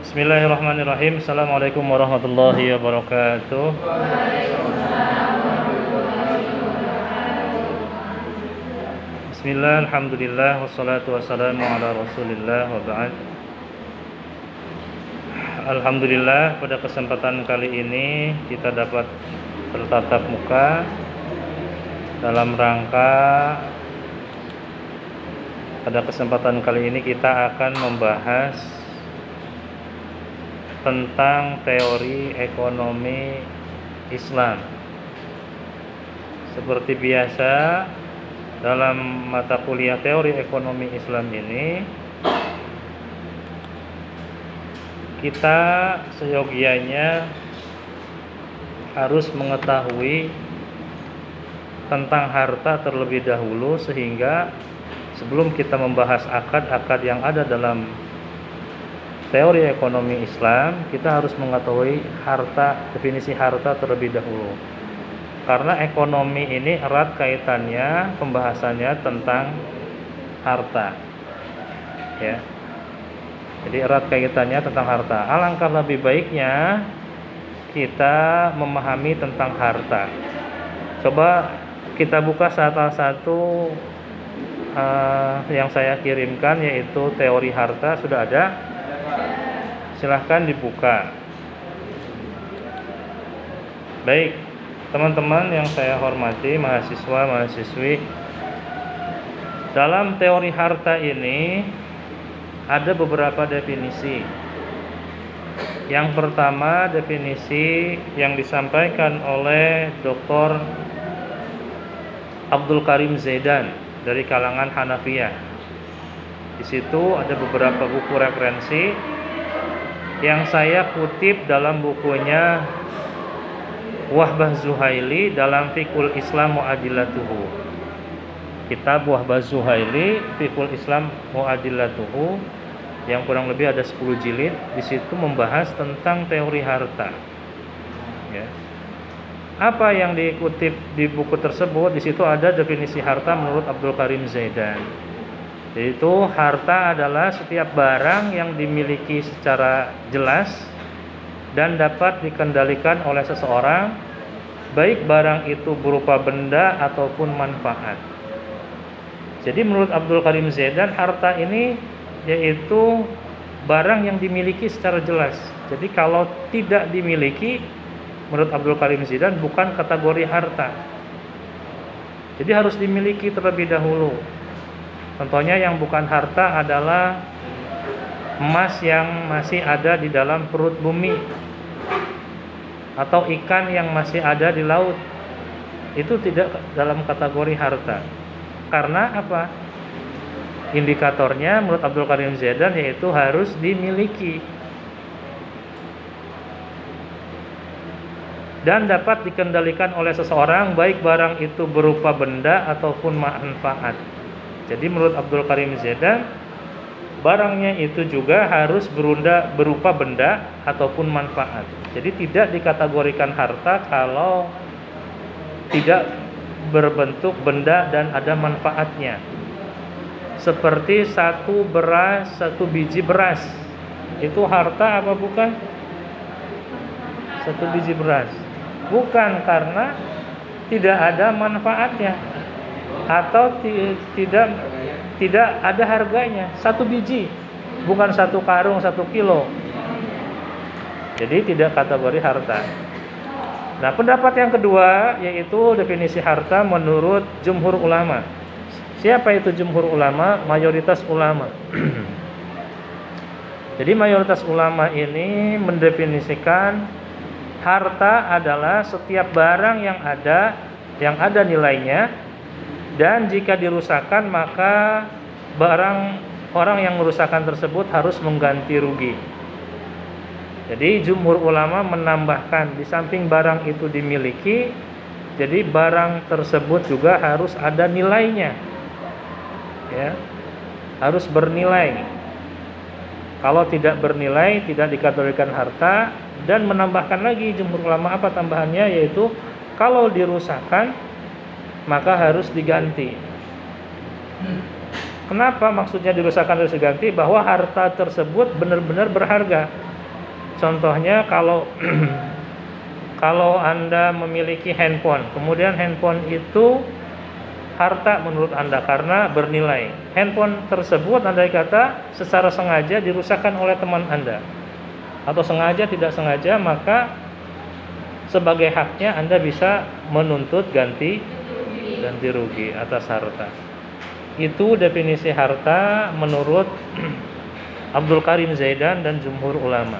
Bismillahirrahmanirrahim. Assalamualaikum warahmatullahi wabarakatuh. Bismillah, alhamdulillah, wassalatu wassalamu ala rasulillah wa ba'd. Alhamdulillah, pada kesempatan kali ini kita dapat bertatap muka dalam rangka pada kesempatan kali ini kita akan membahas tentang teori ekonomi Islam. Seperti biasa dalam mata kuliah teori ekonomi Islam ini, kita seyogianya harus mengetahui tentang harta terlebih dahulu, sehingga sebelum kita membahas akad-akad yang ada dalam teori ekonomi Islam, kita harus mengetahui definisi harta terlebih dahulu. Karena ekonomi ini erat kaitannya pembahasannya tentang harta. Ya. Jadi erat kaitannya tentang harta. Alangkah lebih baiknya kita memahami tentang harta. Coba kita buka salah satu yang saya kirimkan, yaitu teori harta. Sudah ada? Silahkan dibuka. Baik, teman-teman yang saya hormati, mahasiswa-mahasiswi, dalam teori harta ini ada beberapa definisi. Yang pertama, definisi yang disampaikan oleh Dr. Abdul Karim Zaidan dari kalangan Hanafiyah. Di situ ada beberapa buku referensi yang saya kutip dalam bukunya Wahbah Zuhaili dalam Fiqhul Islam Mu'adillatuhu. Kitab Wahbah Zuhaili Fiqhul Islam Mu'adillatuhu yang kurang lebih ada 10 jilid. Di situ membahas tentang teori harta. Ya. Apa yang dikutip di buku tersebut? Di situ ada definisi harta menurut Abdul Karim Zaidan. Yaitu harta adalah setiap barang yang dimiliki secara jelas dan dapat dikendalikan oleh seseorang, baik barang itu berupa benda ataupun manfaat. Jadi menurut Abdul Karim Zaidan, harta ini yaitu barang yang dimiliki secara jelas. Jadi kalau tidak dimiliki, menurut Abdul Karim Zaidan bukan kategori harta. Jadi harus dimiliki terlebih dahulu. Contohnya yang bukan harta adalah emas yang masih ada di dalam perut bumi, atau ikan yang masih ada di laut. Itu tidak dalam kategori harta. Karena apa? Indikatornya menurut Abdul Karim Zaidan yaitu harus dimiliki dan dapat dikendalikan oleh seseorang, baik barang itu berupa benda ataupun manfaat. Jadi menurut Abdul Karim Zaidan, barangnya itu juga harus berupa benda ataupun manfaat. Jadi tidak dikategorikan harta kalau tidak berbentuk benda dan ada manfaatnya. Seperti satu biji beras. Itu harta apa bukan? Satu biji beras. Bukan, karena tidak ada manfaatnya atau tidak ada harganya. Satu biji, bukan satu karung, 1 kilo. Jadi tidak kategori harta. Nah, pendapat yang kedua yaitu definisi harta menurut jumhur ulama. Siapa itu jumhur ulama? Mayoritas ulama. Jadi mayoritas ulama ini mendefinisikan harta adalah setiap barang yang ada nilainya, dan jika dirusakkan maka orang yang merusakkan tersebut harus mengganti rugi. Jadi jumhur ulama menambahkan, di samping barang itu dimiliki, jadi barang tersebut juga harus ada nilainya. Ya. Harus bernilai. Kalau tidak bernilai tidak dikategorikan harta. Dan menambahkan lagi jumhur ulama, apa tambahannya, yaitu kalau dirusakkan maka harus diganti. Kenapa maksudnya dirusakkan harus diganti? Bahwa harta tersebut benar-benar berharga. contohnya kalau kalau Anda memiliki handphone, kemudian handphone itu harta menurut Anda karena bernilai. Handphone tersebut andai kata secara sengaja dirusakkan oleh teman Anda atau sengaja tidak sengaja, maka sebagai haknya Anda bisa menuntut ganti rugi atas harta. Itu definisi harta menurut Abdul Karim Zaidan dan jumhur ulama.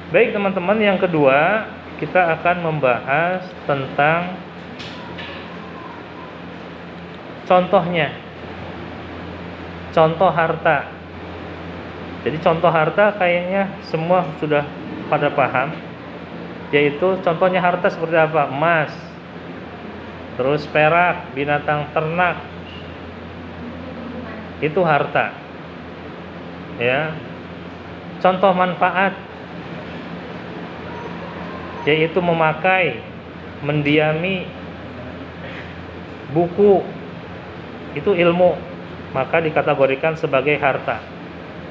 Baik teman-teman, yang kedua kita akan membahas tentang contohnya. Contoh harta. Jadi contoh harta kayaknya semua sudah pada paham. Yaitu contohnya harta seperti apa? Emas, terus perak, binatang ternak. Itu harta. Ya. Contoh manfaat yaitu memakai, mendiami, buku, itu ilmu, maka dikategorikan sebagai harta.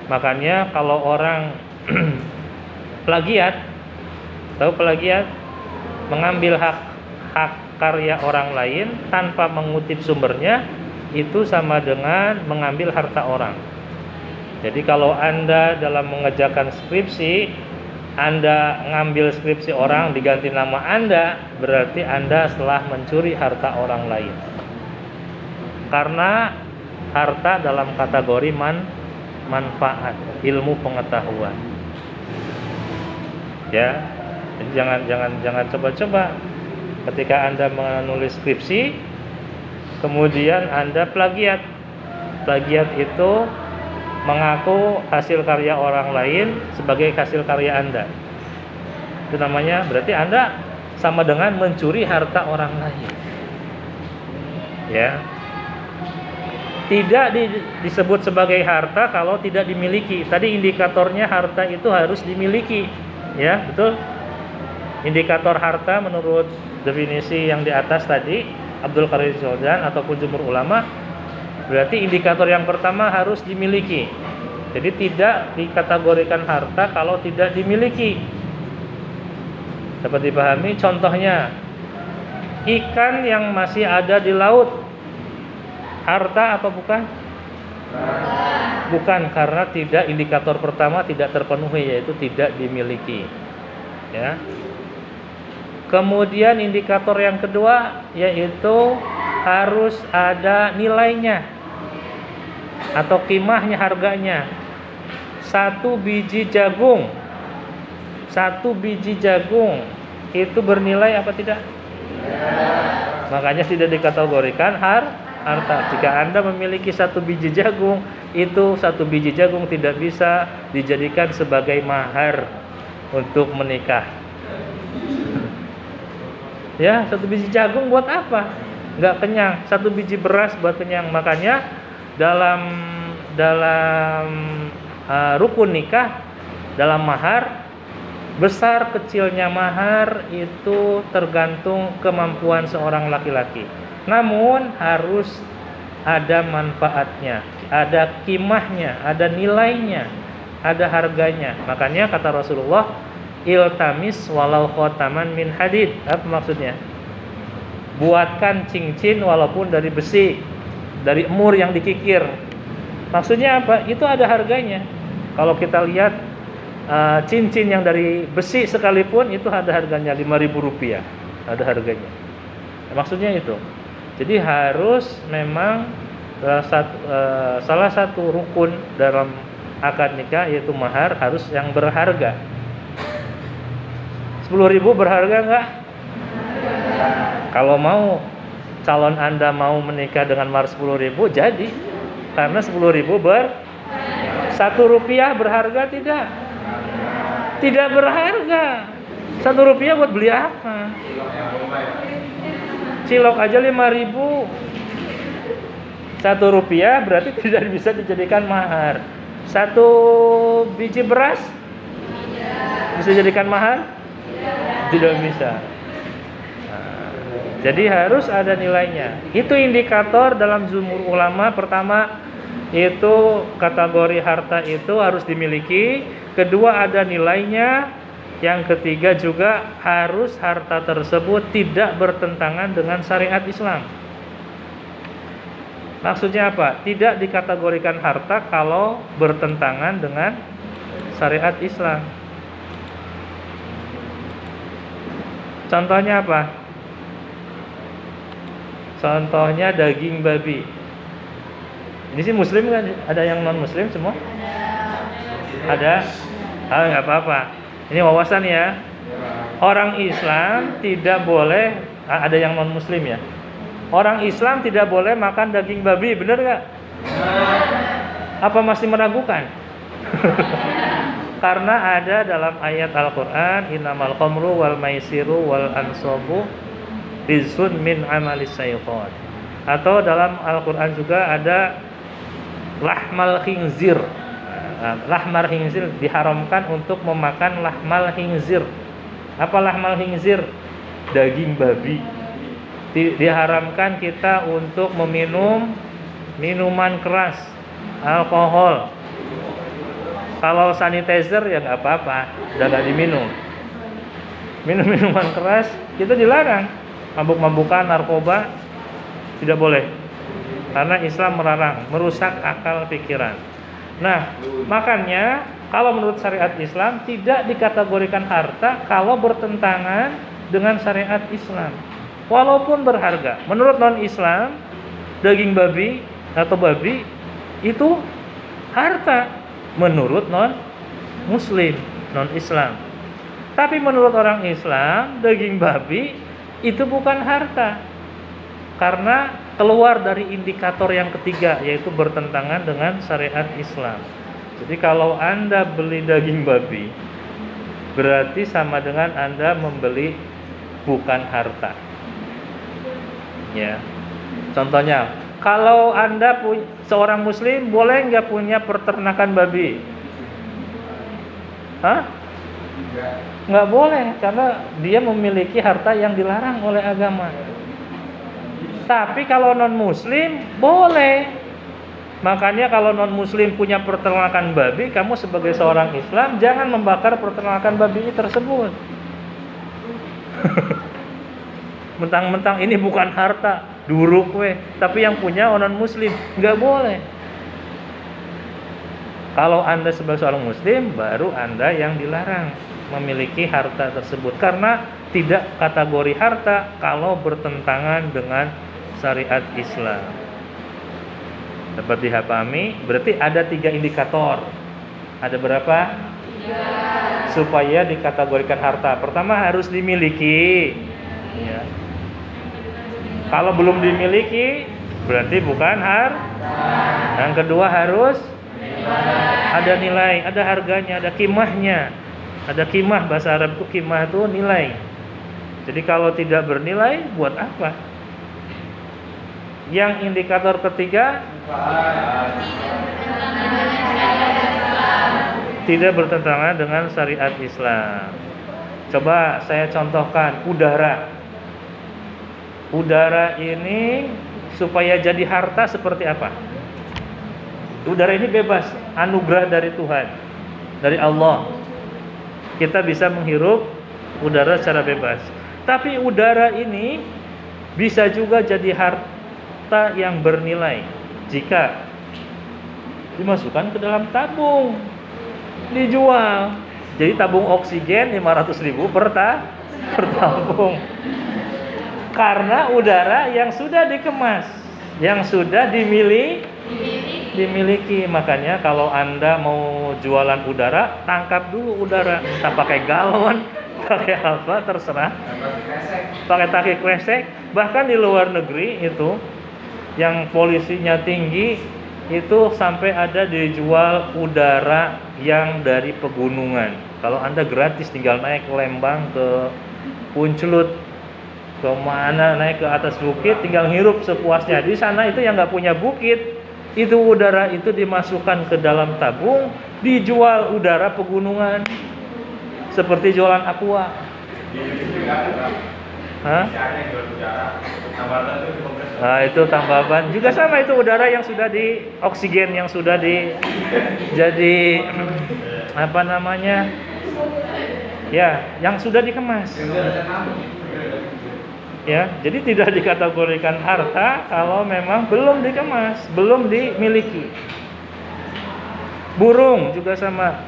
Makanya kalau orang plagiat, tahu plagiat? Mengambil hak karya orang lain tanpa mengutip sumbernya, itu sama dengan mengambil harta orang. Jadi kalau Anda dalam mengerjakan skripsi, Anda ngambil skripsi orang diganti nama Anda, berarti Anda telah mencuri harta orang lain. Karena harta dalam kategori manfaat, ilmu pengetahuan. Ya, jadi jangan coba-coba ketika Anda menulis skripsi, kemudian Anda plagiat. Plagiat itu mengaku hasil karya orang lain sebagai hasil karya Anda. Itu namanya berarti Anda sama dengan mencuri harta orang lain. Ya. Tidak disebut sebagai harta kalau tidak dimiliki. Tadi indikatornya harta itu harus dimiliki. Ya, betul? Indikator harta menurut definisi yang di atas tadi, Abdul Qadir Zaidan ataupun jumhur ulama, berarti indikator yang pertama harus dimiliki. Jadi tidak dikategorikan harta kalau tidak dimiliki. Dapat dipahami? Contohnya, ikan yang masih ada di laut, harta apa bukan? Bukan, karena tidak, indikator pertama tidak terpenuhi, yaitu tidak dimiliki. Ya. Kemudian indikator yang kedua yaitu harus ada nilainya atau kimahnya, harganya. Satu biji jagung itu bernilai apa tidak? Makanya tidak dikategorikan harta. Jika Anda memiliki satu biji jagung, itu satu biji jagung tidak bisa dijadikan sebagai mahar untuk menikah. Ya, satu biji jagung buat apa? Nggak kenyang. Satu biji beras buat kenyang. Makanya dalam rukun nikah, dalam mahar, besar kecilnya mahar itu tergantung kemampuan seorang laki-laki. Namun harus ada manfaatnya, ada kimahnya, ada nilainya, ada harganya. Makanya kata Rasulullah, iltamis walau khotaman min hadid. Apa maksudnya? Buatkan cincin walaupun dari besi, dari emur yang dikikir. Maksudnya apa? Itu ada harganya. Kalau kita lihat cincin yang dari besi sekalipun itu ada harganya, Rp5.000, ada harganya. Maksudnya itu. Jadi harus memang salah satu rukun dalam akad nikah yaitu mahar harus yang berharga. 10.000 berharga enggak? Kalau mau calon Anda mau menikah dengan mahar 10.000, jadi. Karena 10.000 Rp1 berharga tidak? Tidak berharga. Rp1 buat beli apa? Cilok aja 5.000. Rp1 berarti tidak bisa dijadikan mahar. Satu biji beras bisa dijadikan mahar? Tidak bisa. Jadi harus ada nilainya. Itu indikator dalam jumhur ulama. Pertama, itu kategori harta itu harus dimiliki, kedua ada nilainya, yang ketiga juga harus harta tersebut tidak bertentangan dengan syariat Islam. Maksudnya apa? Tidak dikategorikan harta kalau bertentangan dengan syariat Islam. Contohnya apa? Contohnya daging babi. Ini sih muslim kan? Ada yang non muslim semua? Ada? Ah, nggak apa-apa. Ini wawasan ya. Orang Islam tidak boleh, ada yang non muslim ya. Orang Islam tidak boleh makan daging babi, benar nggak? Apa masih meragukan? Karena ada dalam ayat Al-Quran, innamal khamru wal maisiru wal ansabu rizqun min amalis syaitan. Atau dalam Al-Quran juga ada lahmal khinzir. Lahmal khinzir diharamkan untuk memakan lahmal khinzir. Apa lahmal khinzir? Daging babi. Diharamkan kita untuk meminum minuman keras, alkohol. Kalau sanitizer ya nggak apa-apa, udah nggak diminum. Minum minuman keras kita dilarang. Mabuk-mabukan, narkoba tidak boleh. Karena Islam melarang, merusak akal pikiran. Nah, makanya kalau menurut syariat Islam tidak dikategorikan harta kalau bertentangan dengan syariat Islam. Walaupun berharga. Menurut non-Islam, daging babi atau babi itu harta. Menurut non-Muslim, non-Islam. Tapi menurut orang Islam, daging babi itu bukan harta. Karena keluar dari indikator yang ketiga, yaitu bertentangan dengan syariat Islam. Jadi kalau Anda beli daging babi, berarti sama dengan Anda membeli bukan harta. Ya. Contohnya, kalau Anda seorang muslim boleh nggak punya peternakan babi? Hah? Nggak boleh, karena dia memiliki harta yang dilarang oleh agama. Tapi kalau non muslim boleh. Makanya kalau non muslim punya peternakan babi, kamu sebagai seorang Islam jangan membakar peternakan babi tersebut. Mentang-mentang ini bukan harta, duruk weh. Tapi yang punya non muslim, nggak boleh. Kalau Anda sebagai seorang muslim, baru Anda yang dilarang memiliki harta tersebut. Karena tidak kategori harta kalau bertentangan dengan syariat Islam. Dapat dipahami? Berarti ada 3 indikator. Ada berapa? 3. Supaya dikategorikan harta. Pertama harus dimiliki. Ya. Kalau belum dimiliki, berarti bukan harta. Yang kedua harus ada nilai, ada harganya, ada kimahnya. Ada kimah, bahasa Arab itu kimah itu nilai. Jadi kalau tidak bernilai, buat apa? Yang indikator ketiga tidak bertentangan dengan syariat Islam. Coba saya contohkan udara. Udara ini supaya jadi harta seperti apa? Udara ini bebas, anugerah dari Tuhan, dari Allah. Kita bisa menghirup udara secara bebas. Tapi udara ini bisa juga jadi harta yang bernilai jika dimasukkan ke dalam tabung, dijual. Jadi tabung oksigen 500.000 per tabung. Karena udara yang sudah dikemas, yang sudah dimiliki. Makanya kalau Anda mau jualan udara, tangkap dulu udara. Tak pakai galon, pakai apa terserah. Pakai taki kresek. Bahkan di luar negeri itu yang polisinya tinggi itu sampai ada dijual udara yang dari pegunungan. Kalau Anda gratis tinggal naik ke Lembang, ke Puncelut, ke mana, naik ke atas bukit, tinggal hirup sepuasnya. Di sana itu yang nggak punya bukit, itu udara itu dimasukkan ke dalam tabung, dijual udara pegunungan, seperti jualan aqua. Hah? Nah, itu tambah ban juga sama, itu udara yang sudah di oksigen yang sudah di jadi apa namanya? Ya, yang sudah dikemas. Ya, jadi tidak dikategorikan harta kalau memang belum dikemas, belum dimiliki. Burung juga sama.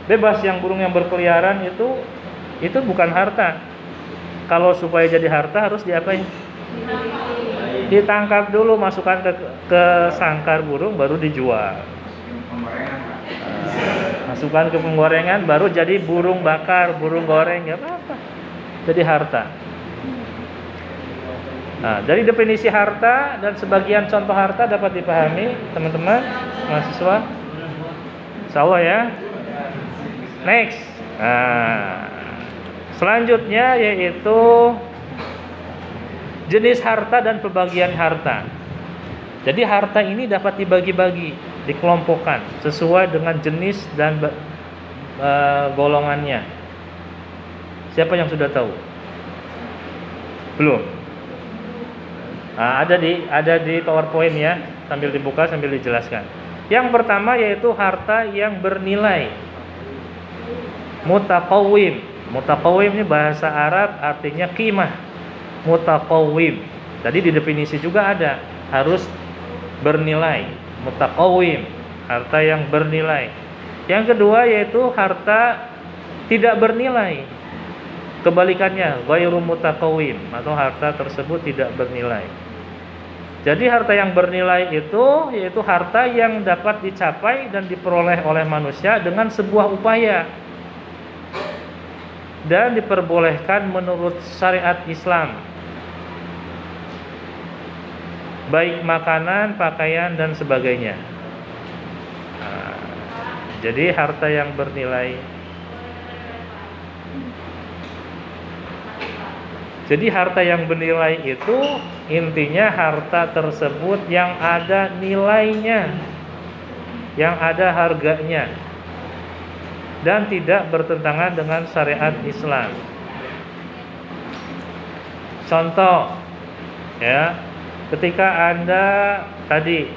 Bebas, yang burung yang berkeliaran itu bukan harta. Kalau supaya jadi harta harus diapain? Ditangkap dulu, masukkan ke sangkar burung baru dijual. Masukkan ke penggorengan baru jadi burung bakar, burung goreng, ya apa-apa. Jadi harta. Nah, dari definisi harta dan sebagian contoh harta dapat dipahami, teman-teman mahasiswa. Insyaallah ya. Next. Nah, selanjutnya yaitu jenis harta dan pembagian harta. Jadi harta ini dapat dibagi-bagi, dikelompokkan sesuai dengan jenis dan golongannya. Siapa yang sudah tahu? Belum? Nah, ada di PowerPoint ya, sambil dibuka sambil dijelaskan. Yang pertama yaitu harta yang bernilai. Mutaqawwim. Mutaqawwim ini bahasa Arab artinya qimah. Mutaqawwim. Tadi di definisi juga ada, harus bernilai. Mutaqawwim, harta yang bernilai. Yang kedua yaitu harta tidak bernilai. Kebalikannya, ghairu mutaqawwim, atau harta tersebut tidak bernilai. Jadi harta yang bernilai itu yaitu harta yang dapat dicapai dan diperoleh oleh manusia dengan sebuah upaya dan diperbolehkan menurut syariat Islam, baik makanan, pakaian dan sebagainya. Nah, jadi harta yang bernilai. Jadi harta yang bernilai itu intinya harta tersebut yang ada nilainya, yang ada harganya, dan tidak bertentangan dengan syariat Islam. Contoh, ya, ketika Anda tadi,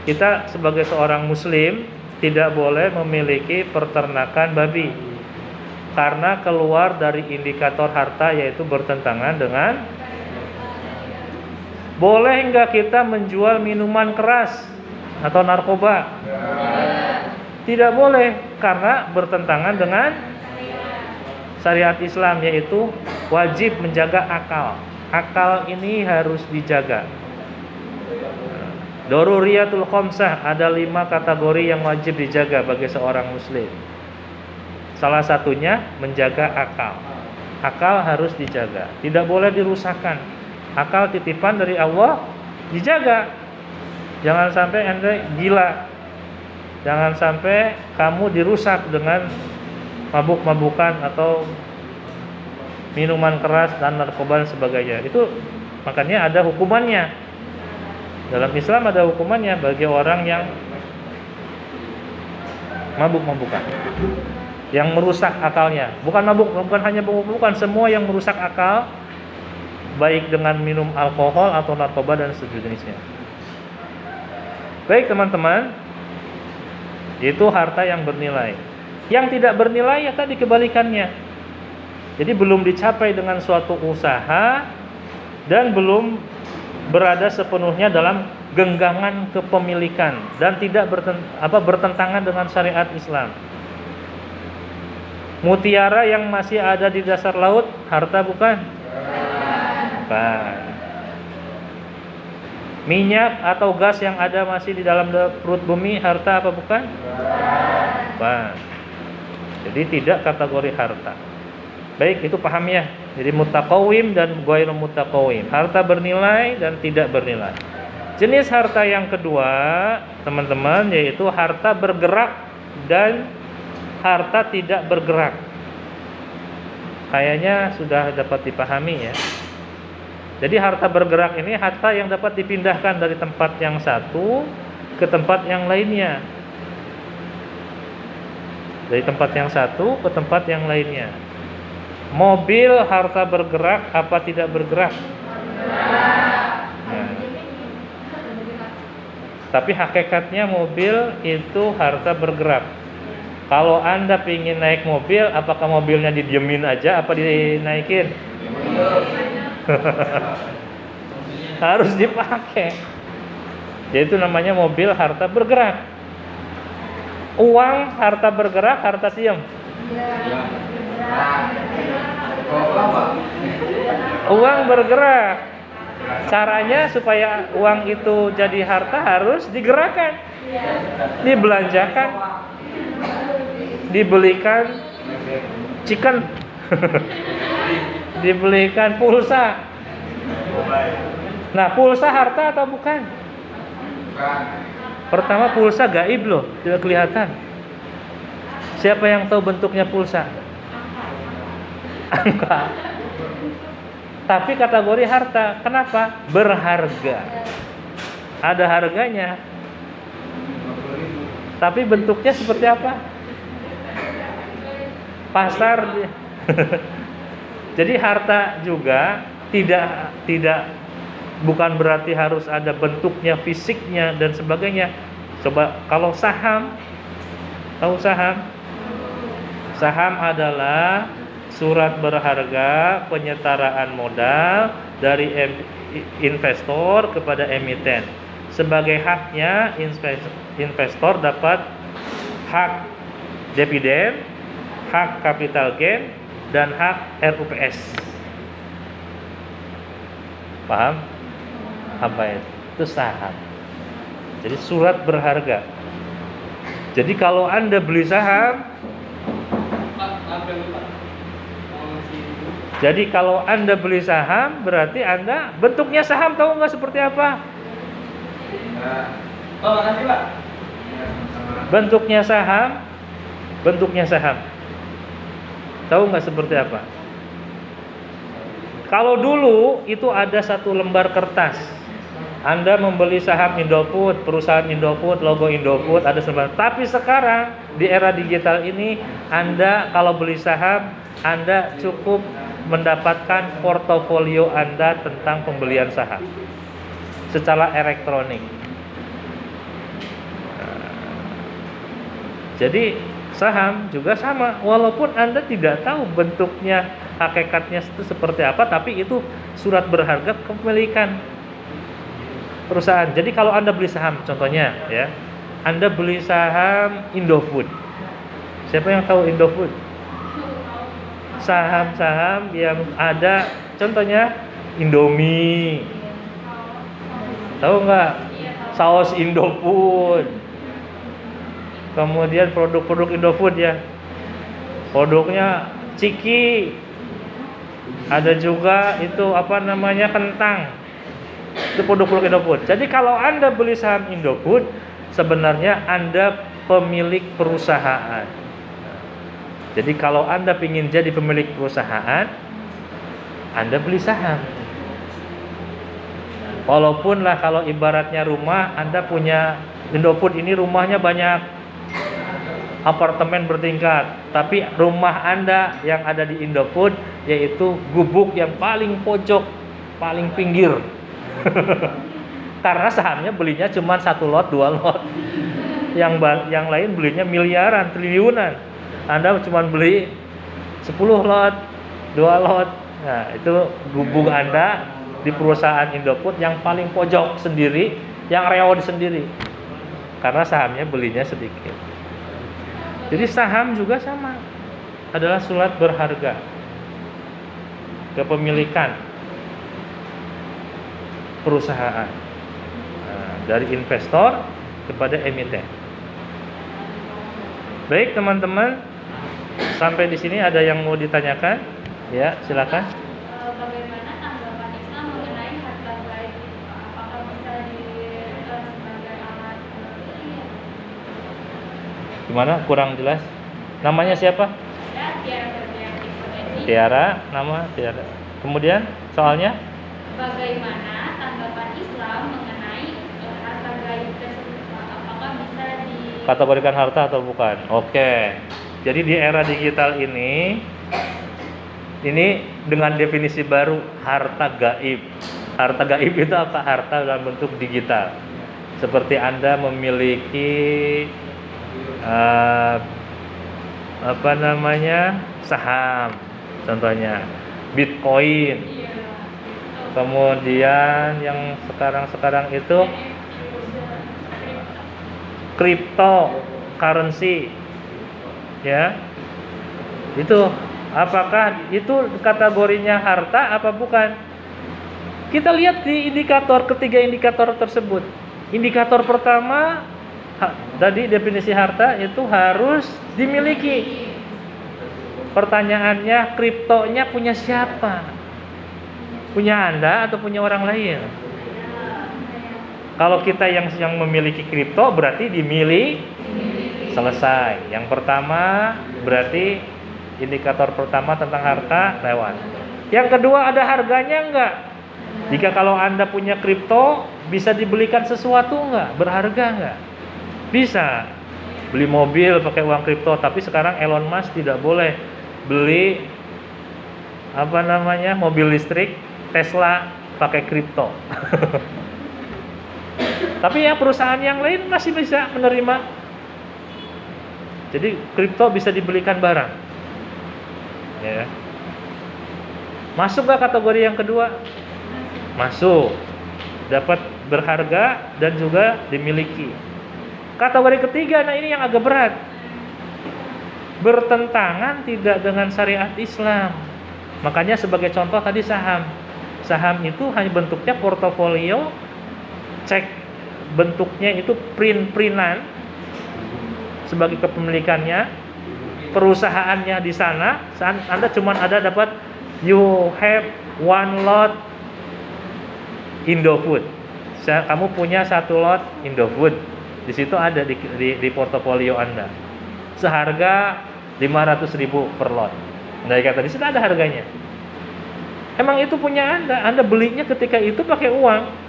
kita sebagai seorang Muslim tidak boleh memiliki peternakan babi, karena keluar dari indikator harta yaitu bertentangan dengan. Boleh enggak kita menjual minuman keras atau narkoba? Tidak boleh, karena bertentangan dengan syariat Islam, yaitu wajib menjaga akal. Akal ini harus dijaga. Daruriyatul khamsah, ada 5 kategori yang wajib dijaga bagi seorang muslim. Salah satunya menjaga akal. Akal harus dijaga, tidak boleh dirusakkan. Akal titipan dari Allah, dijaga. Jangan sampai Anda gila. Jangan sampai kamu dirusak dengan mabuk-mabukan atau minuman keras dan narkoba dan sebagainya. Itu makanya ada hukumannya. Dalam Islam ada hukumannya bagi orang yang mabuk-mabukan, yang merusak akalnya. Bukan hanya mabuk-mabukan, semua yang merusak akal, baik dengan minum alkohol atau narkoba dan sejenisnya. Baik teman-teman, itu harta yang bernilai. Yang tidak bernilai ya tadi kebalikannya. Jadi belum dicapai dengan suatu usaha dan belum berada sepenuhnya dalam genggaman kepemilikan dan tidak bertentangan dengan syariat Islam. Mutiara yang masih ada di dasar laut, harta bukan? Bukan. Minyak atau gas yang ada masih di dalam perut bumi, harta apa bukan? Bukan. Jadi tidak kategori harta. Baik, itu paham ya. Jadi mutaqawwim dan ghairu mutaqawwim, harta bernilai dan tidak bernilai. Jenis harta yang kedua, teman-teman, yaitu harta bergerak dan harta tidak bergerak. Kayaknya sudah dapat dipahami ya. Jadi harta bergerak ini harta yang dapat dipindahkan dari tempat yang satu ke tempat yang lainnya. Dari tempat yang satu ke tempat yang lainnya. Mobil harta bergerak apa tidak bergerak? Nah, tapi hakikatnya mobil itu harta bergerak. Kalau Anda ingin naik mobil, apakah mobilnya didiemin aja apa dinaikin? Harus dipakai. Jadi itu namanya mobil harta bergerak. Uang harta bergerak, harta diem. Uang bergerak. Caranya supaya uang itu jadi harta harus digerakkan, dibelanjakan, dibelikan chicken, dibelikan pulsa. Nah, pulsa harta atau bukan? Pertama, pulsa gaib loh, tidak kelihatan. Siapa yang tahu bentuknya pulsa? Angka. Tapi kategori harta, kenapa? Berharga. Ada harganya. Tapi bentuknya seperti apa? Pasar. Jadi harta juga tidak bukan berarti harus ada bentuknya, fisiknya dan sebagainya. Coba kalau saham, tahu saham? Saham adalah surat berharga penyetaraan modal dari investor kepada emiten. Sebagai haknya, investor dapat hak dividen, hak capital gain, dan hak RUPS. Paham? Apa itu? Itu saham. Jadi surat berharga. Jadi kalau Anda beli saham, jadi kalau Anda beli saham, berarti Anda bentuknya saham, tahu nggak seperti apa? Makasih Pak. Bentuknya saham, tahu nggak seperti apa? Kalau dulu itu ada satu lembar kertas. Anda membeli saham Indofood, perusahaan Indofood, logo Indofood, ada selembar. Tapi sekarang di era digital ini, Anda kalau beli saham, Anda cukup mendapatkan portofolio Anda tentang pembelian saham secara elektronik. Jadi saham juga sama, walaupun Anda tidak tahu bentuknya, hakikatnya itu seperti apa, tapi itu surat berharga kepemilikan perusahaan. Jadi kalau Anda beli saham, contohnya ya, Anda beli saham Indofood. Siapa yang tahu Indofood? Saham-saham yang ada, contohnya Indomie. Tahu nggak? Saus Indofood. Kemudian produk-produk Indofood ya. Produknya Ciki. Ada juga itu apa namanya, kentang. Itu produk-produk Indofood. Jadi kalau Anda beli saham Indofood, sebenarnya Anda pemilik perusahaan. Jadi kalau Anda ingin jadi pemilik perusahaan, Anda beli saham. Walaupun lah kalau ibaratnya rumah, Anda punya Indofood ini, rumahnya banyak, apartemen bertingkat, tapi rumah Anda yang ada di Indofood yaitu gubuk yang paling pojok, paling pinggir. Karena sahamnya belinya cuma 1 lot, 2 lot. Yang lain belinya miliaran, triliunan. Anda cuma beli 10 lot, 2 lot. Nah, itu gubuk Anda di perusahaan Indofood yang paling pojok sendiri, yang reot sendiri. Karena sahamnya belinya sedikit. Jadi saham juga sama, adalah surat berharga kepemilikan perusahaan, dari investor kepada emiten. Baik teman-teman, sampai di sini ada yang mau ditanyakan? Ya, silakan. Bagaimana tanggapan Islam mengenai harta gaib? Apakah bisa diterima sebagai alat pembelian? Gimana? Kurang jelas. Namanya siapa? Ya, Tiara Berlianti Soedi. Tiara, nama Tiara. Kemudian soalnya? Bagaimana tanggapan Islam mengenai harta gaib tersebut? Apakah bisa Kategorikan harta atau bukan? Oke. Jadi di era digital ini, Ini dengan definisi baru, harta gaib. Harta gaib itu apa? Harta dalam bentuk digital. Seperti Anda memiliki saham, contohnya Bitcoin. Kemudian yang sekarang itu cryptocurrency, ya. Itu apakah itu kategorinya harta apa bukan? Kita lihat di ketiga indikator tersebut. Indikator pertama, tadi definisi harta itu harus dimiliki. Pertanyaannya, kriptonya punya siapa? Punya Anda atau punya orang lain? Kalau kita yang memiliki kripto berarti selesai. Yang pertama berarti indikator pertama tentang harta lewat. Yang kedua, ada harganya enggak? Jika kalau Anda punya kripto, bisa dibelikan sesuatu enggak? Berharga enggak? Bisa. Beli mobil pakai uang kripto, tapi sekarang Elon Musk tidak boleh beli mobil listrik Tesla pakai kripto. Tapi ya perusahaan yang lain masih bisa menerima. Jadi kripto bisa dibelikan barang. Ya. Masuk gak kategori yang kedua? Masuk. Dapat berharga dan juga dimiliki. Kategori ketiga, nah ini yang agak berat. Bertentangan tidak dengan syariat Islam. Makanya sebagai contoh tadi saham. Saham itu hanya bentuknya portofolio, cek bentuknya itu print-printan sebagai kepemilikannya, perusahaannya di sana. Anda cuma dapat you have one lot Indofood. Kamu punya satu lot Indofood. Di situ ada di portofolio Anda. Seharga 500.000 per lot. Nah, kata di situ ada harganya. Emang itu punya Anda belinya ketika itu pakai uang.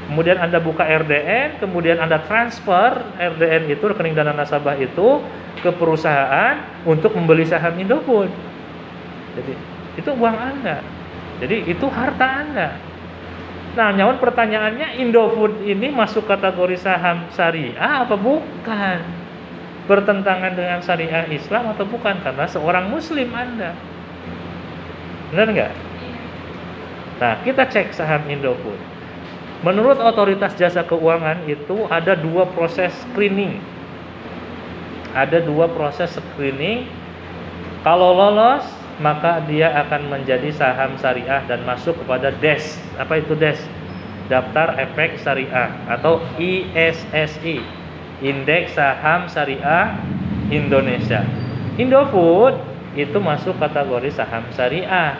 Kemudian Anda buka RDN, kemudian Anda transfer RDN itu, rekening dana nasabah itu, ke perusahaan untuk membeli saham Indofood. Jadi itu uang Anda. Jadi itu harta Anda. Nah, nyawan pertanyaannya, Indofood ini masuk kategori saham syariah apa bukan? Bertentangan dengan syariah Islam atau bukan? Karena seorang muslim Anda. Benar nggak? Nah, kita cek saham Indofood. Menurut Otoritas Jasa Keuangan itu ada 2 proses screening. Ada 2 proses screening. Kalau lolos, maka dia akan menjadi saham syariah dan masuk kepada DES. Apa itu DES? Daftar Efek Syariah atau ISSI, Indeks Saham Syariah Indonesia. Indofood itu masuk kategori saham syariah.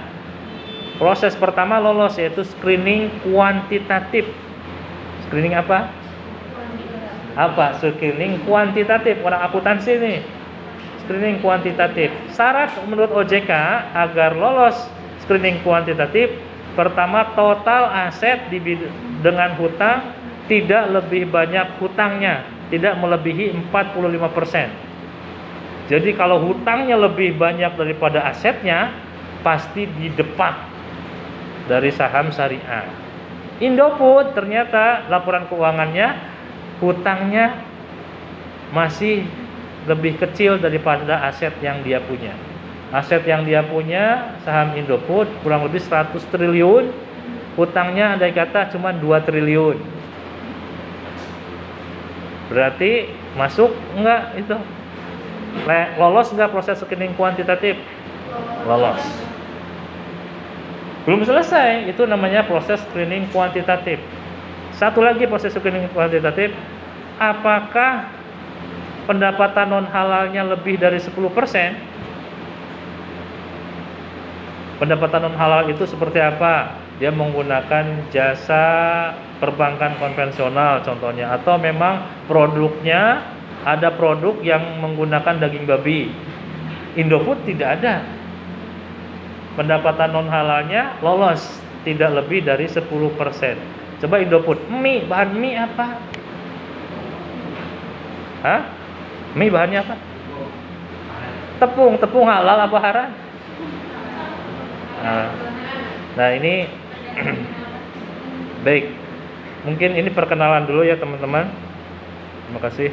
Proses pertama lolos yaitu screening kuantitatif. Screening apa? Screening kuantitatif. Orang akuntansi nih. Screening kuantitatif. Syarat menurut OJK agar lolos screening kuantitatif, pertama total aset dengan hutang tidak lebih banyak hutangnya, tidak melebihi 45%. Jadi kalau hutangnya lebih banyak daripada asetnya, pasti didepak dari saham syariah. Indofood ternyata laporan keuangannya hutangnya masih lebih kecil daripada aset yang dia punya. Aset yang dia punya saham Indofood kurang lebih 100 triliun, hutangnya andai kata cuma 2 triliun. Berarti masuk enggak itu? Lolos enggak proses screening kuantitatif? Lolos. Belum selesai, itu namanya proses screening kuantitatif. Satu lagi proses screening kuantitatif, apakah pendapatan non halalnya lebih dari 10%? Pendapatan non halal itu seperti apa? Dia menggunakan jasa perbankan konvensional contohnya, atau memang produknya ada produk yang menggunakan daging babi. Indofood tidak ada. Pendapatan non halalnya lolos, tidak lebih dari 10%. Coba Indofood, bahan mie apa? Mie bahannya apa? Tepung halal apa haram? Nah ini baik, mungkin ini perkenalan dulu ya teman-teman. Terima kasih.